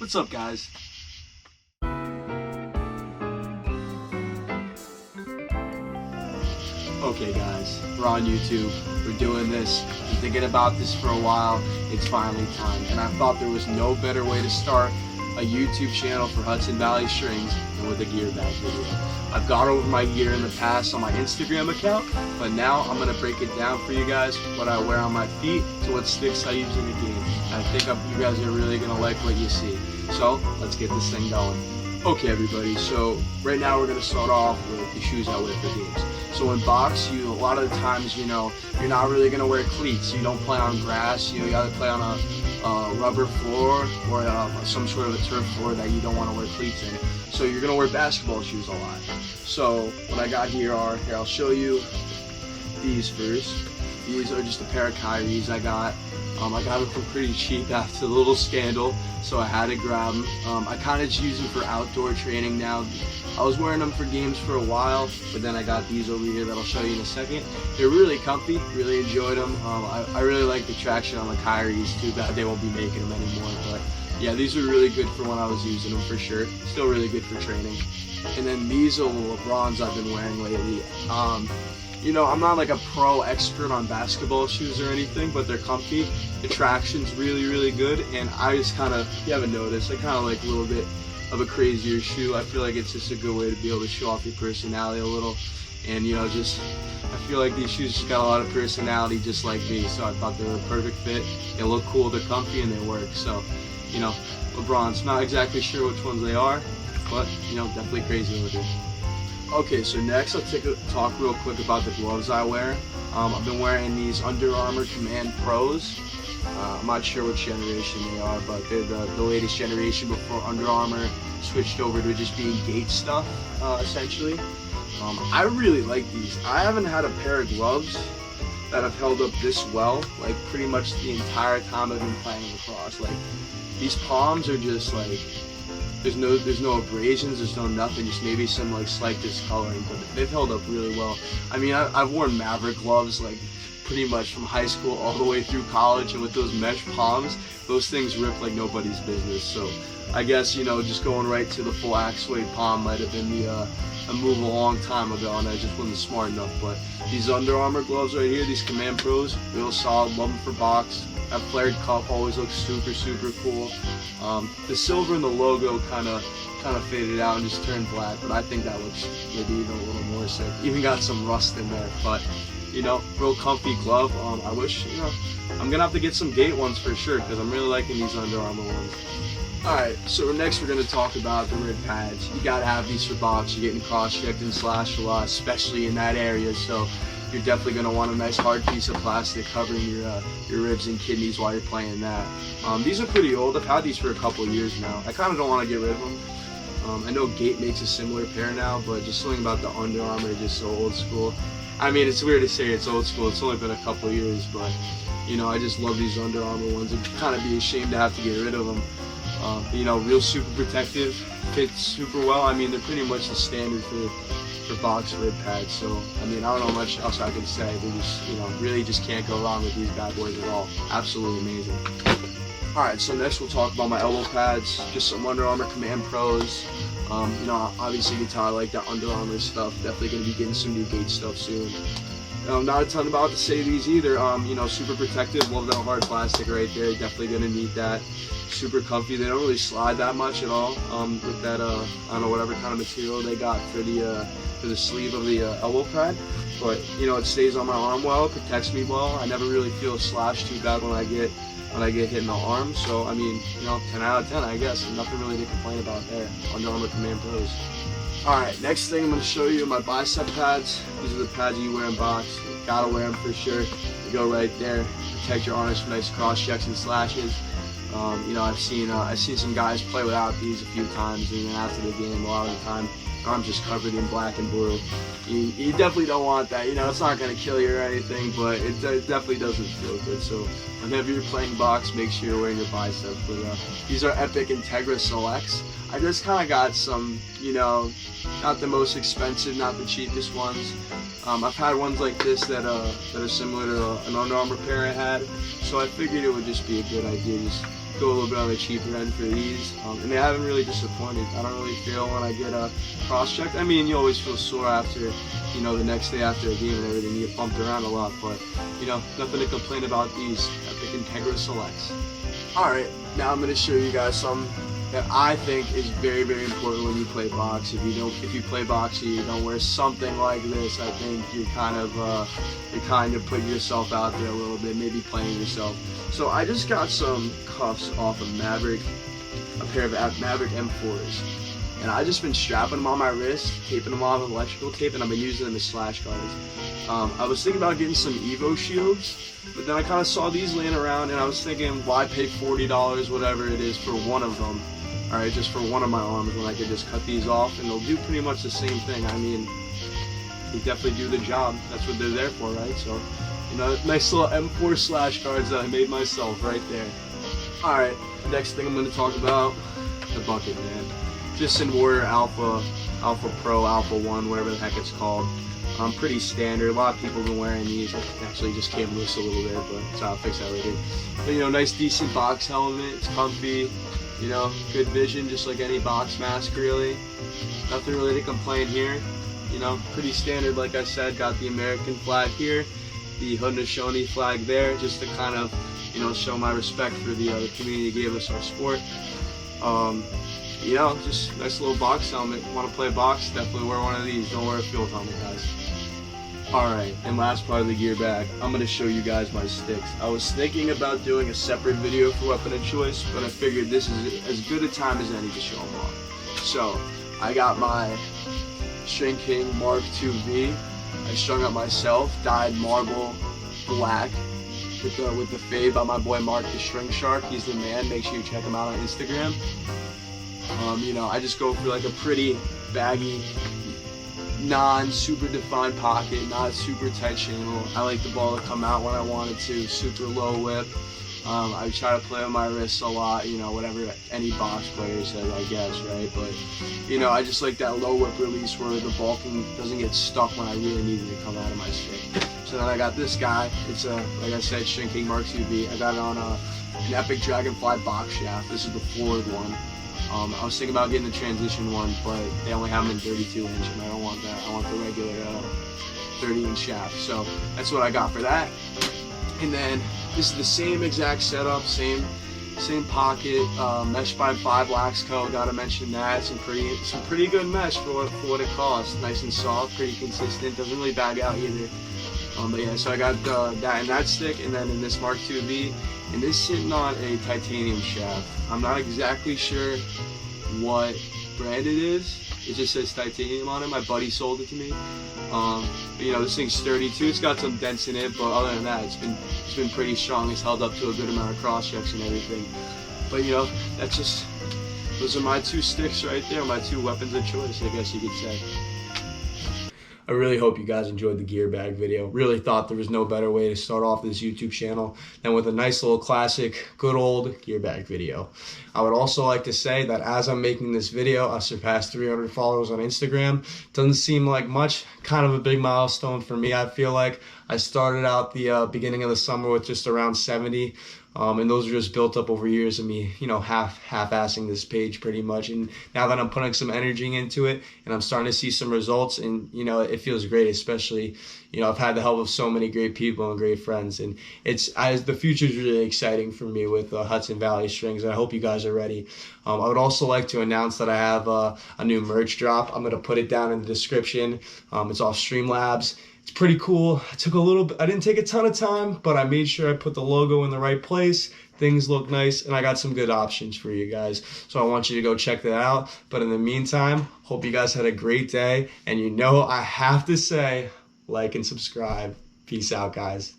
What's up, guys? Okay guys, we're on YouTube, we're doing this, I've been thinking about this for a while, it's finally time, and I thought there was no better way to start a YouTube channel for Hudson Valley Strings than with a gear bag video. I've gone over my gear in the past on my Instagram account, but now I'm going to break it down for you guys, what I wear on my feet to what sticks I use in the game. And I think you guys are really going to like what you see. So let's get this thing going. Okay everybody, so right now we're going to start off with the shoes I wear for games. So in box, a lot of the times, you're not really going to wear cleats. You don't play on grass, you gotta play on a rubber floor or some sort of a turf floor that you don't want to wear cleats in. So you're going to wear basketball shoes a lot. So what I got here I'll show you these first. These are just a pair of Kyries I got. I got them for pretty cheap after the little scandal, so I had to grab them. I kind of just use them for outdoor training now. I was wearing them for games for a while, but then I got these over here that I'll show you in a second. They're really comfy, really enjoyed them. I really like the traction on the Kyries. Too bad they won't be making them anymore, but yeah, these are really good for when I was using them for sure. Still really good for training. And then these are the LeBrons I've been wearing lately. I'm not like a pro expert on basketball shoes or anything, but they're comfy. The traction's really, really good, and I just if you haven't noticed, I kind of like a little bit of a crazier shoe. I feel like it's just a good way to be able to show off your personality a little, and I feel like these shoes just got a lot of personality just like me, so I thought they were a perfect fit. They look cool, they're comfy, and they work. So, LeBron's, not exactly sure which ones they are, but definitely crazy looking. Okay, so next I'll talk real quick about the gloves I wear. I've been wearing these Under Armour Command Pros. I'm not sure which generation they are, but they're the latest generation before Under Armour switched over to just being Gate stuff, essentially. I really like these. I haven't had a pair of gloves that have held up this well, like pretty much the entire time I've been playing lacrosse. Like, these palms are just like, there's no abrasions, there's no nothing, just maybe some like slight discoloring, but they've held up really well. I mean, I've worn Maverick gloves like pretty much from high school all the way through college, and with those mesh palms, those things rip like nobody's business. So I guess, just going right to the full Axway palm might have been a move a long time ago, and I just wasn't smart enough. But these Under Armour gloves right here, these Command Pros, real solid, love them for box. That flared cuff always looks super, super cool. The silver and the logo kind of faded out and just turned black, but I think that looks maybe even a little more sick. Even got some rust in there, but real comfy glove. I wish, I'm gonna have to get some Gate ones for sure, because I'm really liking these Under Armour ones. Alright, so next we're going to talk about the rib pads. You gotta have these for box. You're getting cross-checked and slashed a lot, especially in that area, so you're definitely going to want a nice hard piece of plastic covering your ribs and kidneys while you're playing that. These are pretty old. I've had these for a couple of years now. I kind of don't want to get rid of them. I know Gate makes a similar pair now, but just something about the Under Armour is just so old school. I mean, it's weird to say it's old school. It's only been a couple of years, but I just love these Under Armour ones. It'd kind of be a shame to have to get rid of them. Real super protective, fits super well. I mean, they're pretty much the standard for box rib pads. So, I mean, I don't know much else I can say. They just, really just can't go wrong with these bad boys at all. Absolutely amazing. Alright, so next we'll talk about my elbow pads. Just some Under Armour Command Pros. Obviously you can tell I like that Under Armour stuff. Definitely going to be getting some new Gate stuff soon. Not a ton about to say these either. Super protective. Love that hard plastic right there. Definitely going to need that. Super comfy. They don't really slide that much at all. With that, I don't know, whatever kind of material they got for the sleeve of the elbow pad. But it stays on my arm well. It protects me well. I never really feel slashed too bad when I get hit in the arm. So I mean, 10 out of 10, I guess. Nothing really to complain about there. Under Armour Command Pros. Alright, next thing I'm going to show you are my bicep pads. These are the pads you wear in box. You gotta wear them for sure. They go right there. Protect your arms from nice cross checks and slashes. I've seen some guys play without these a few times, and then after the game, a lot of the time, arms just covered in black and blue. You definitely don't want that. It's not going to kill you or anything, but it definitely doesn't feel good. So whenever you're playing box, make sure you're wearing your biceps. But these are Epic Integra Selects. I just kind of got some, not the most expensive, not the cheapest ones. I've had ones like this that are similar to an Under Armour pair I had, so I figured it would just be a good idea. Just go a little bit on the cheaper end for these, and they haven't really disappointed. I don't really feel when I get cross-checked. I mean, you always feel sore after, you know, the next day after a game and everything. You get bumped around a lot, but, you know, nothing to complain about these Epic Integra Selects. Alright, now I'm going to show you guys something that I think is very, very important when you play box. If you play box and you don't wear something like this, I think you're kind of putting yourself out there a little bit, maybe playing yourself. So I just got some cuffs off of Maverick, a pair of Maverick M4s, and I just been strapping them on my wrist, taping them on with electrical tape, and I've been using them as slash guards. I was thinking about getting some Evo shields, but then I kind of saw these laying around, and I was thinking, why pay $40, whatever it is, for one of them? Alright, just for one of my arms, when I could just cut these off and they'll do pretty much the same thing. I mean, they definitely do the job. That's what they're there for, right? So, you know, nice little M4 slash guards that I made myself right there. Alright, next thing I'm going to talk about, the bucket, man. Just in Warrior Alpha, Alpha Pro, Alpha 1, whatever the heck it's called. Pretty standard. A lot of people have been wearing these. It actually just came loose a little bit, but so I'll fix that later. But, you know, nice decent box helmet. It's comfy. You know, good vision, just like any box mask, really. Nothing really to complain here. You know, pretty standard, like I said. Got the American flag here, the Haudenosaunee flag there, just to kind of, you know, show my respect for the community that gave us our sport. You know, just nice little box helmet. Want to play box? Definitely wear one of these. Don't wear a field helmet, guys. Alright, and last part of the gear bag, I'm going to show you guys my sticks. I was thinking about doing a separate video for weapon of choice, but I figured this is as good a time as any to show them off. So, I got my String King Mark II-V. I strung up myself, dyed marble black with the fade by my boy Mark the String Shark. He's the man. Make sure you check him out on Instagram. You know, I just go for like a pretty baggy, non-super defined pocket, not super tight channel. I like the ball to come out when I want it to, super low whip. I try to play with my wrists a lot, you know, whatever any box player says, I guess, right? But, you know, I just like that low whip release where the ball doesn't get stuck when I really need it to come out of my stick. So then I got this guy. It's a, like I said, String King Mark II-V. I got it on an Epic Dragonfly box shaft. This is the forward one. I was thinking about getting the transition one, but they only have them in 32 inch, and I don't want that. I want the regular 30 inch shaft. So that's what I got for that. And then this is the same exact setup, same pocket, mesh by 5 Laxco. Gotta mention that. Some pretty good mesh for what it costs. Nice and soft, pretty consistent. Doesn't really bag out either. But yeah, so I got that in that stick, and then in this Mark II-V, and this sitting on a titanium shaft. I'm not exactly sure what brand it is. It just says titanium on it. My buddy sold it to me. But, you know, this thing's sturdy too. It's got some dents in it, but other than that, it's been pretty strong. It's held up to a good amount of cross checks and everything. But you know, those are my 2 sticks right there, my 2 weapons of choice, I guess you could say. I really hope you guys enjoyed the gear bag video. Really thought there was no better way to start off this YouTube channel than with a nice little classic, good old gear bag video. I would also like to say that as I'm making this video, I surpassed 300 followers on Instagram. Doesn't seem like much, kind of a big milestone for me, I feel like. I started out the beginning of the summer with just around 70. And those are just built up over years of me, you know, half-assing this page pretty much. And now that I'm putting some energy into it and I'm starting to see some results, and, you know, it feels great, especially, you know, I've had the help of so many great people and great friends. And the future is really exciting for me with Hudson Valley Strings, and I hope you guys are ready. I would also like to announce that I have a new merch drop. I'm going to put it down in the description. It's off Streamlabs. It's pretty cool. I didn't take a ton of time, but I made sure I put the logo in the right place. Things look nice, and I got some good options for you guys. So I want you to go check that out. But in the meantime, hope you guys had a great day. And you know I have to say, like and subscribe. Peace out, guys.